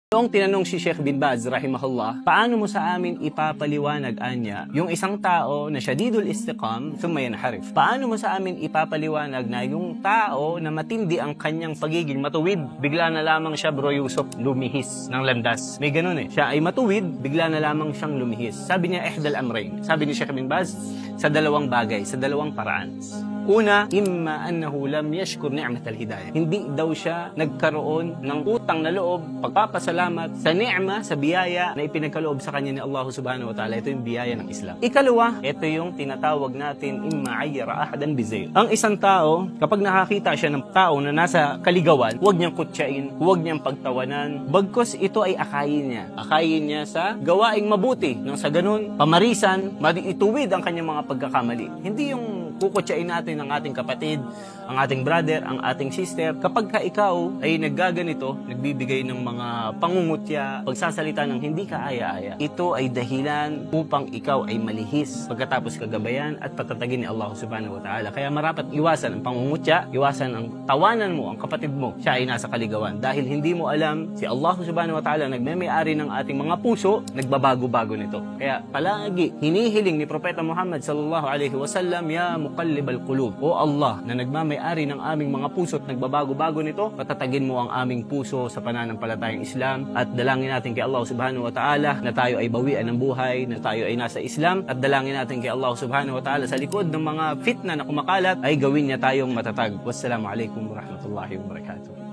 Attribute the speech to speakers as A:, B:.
A: Noong tinanong si Sheikh bin Baz, rahimahullah, paano mo sa amin ipapaliwanag, anya, yung isang tao na syadidul istiqam, thumma yanharif? Paano mo sa amin ipapaliwanag na yung tao na matindi ang kanyang pagiging matuwid, bigla na lamang siya, Bro Yusuf, lumihis ng landas? May ganun eh. Siya ay matuwid, bigla na lamang siyang lumihis. Sabi niya, ihdal amrayn. Sabi ni Sheikh bin Baz, sa dalawang bagay, sa dalawang paraan. Una, imma annahu lam yashkur ni'mat al-hidayah. Hindi daw siya nagkaroon ng utang na loob, pagpapasalamat sa ni'ma, sa biyaya na ipinagkaloob sa kanya ni Allah subhanahu wa ta'ala. Ito yung biyaya ng Islam. Ikalawa, ito yung tinatawag natin imma ayyara ahadan bizayl. Ang isang tao, kapag nakakita siya ng tao na nasa kaligawan, huwag niyang kutsain, huwag niyang pagtawanan, bagkus ito ay akayin niya. Akayin niya sa gawaing mabuti. Nang sa ganun, pamarisan, ituwid ang kanyang mga pagkakamali. Hindi yung kukutsain natin ang ating kapatid, ang ating brother, ang ating sister. Kapag ka ikaw ay naggaganito, nagbibigay ng mga pangungutya, pagsasalita ng hindi ka aya-aya, ito ay dahilan upang ikaw ay malihis pagkatapos kagabayan at patatagin ni Allah subhanahu wa ta'ala. Kaya marapat iwasan ang pangungutya, iwasan ang tawanan mo, ang kapatid mo, siya ay nasa kaligawan. Dahil hindi mo alam, si Allah subhanahu wa ta'ala nagmemay-ari ng ating mga puso, nagbabago-bago nito. Kaya palagi, hinihiling ni Propeta Muhammad sallallahu alaihi wasallam, ya muqallibal qulub, o Allah na nagmamay-ari ng aming mga puso at nagbabago-bago nito, patatagin mo ang aming puso sa pananampalatayang Islam at dalangin natin kay Allah subhanahu wa ta'ala na tayo ay bawian ng buhay, na tayo ay nasa Islam, at dalangin natin kay Allah subhanahu wa ta'ala sa likod ng mga fitna na kumakalat ay gawin niya tayong matatag. Wassalamu alaikum warahmatullahi wabarakatuh.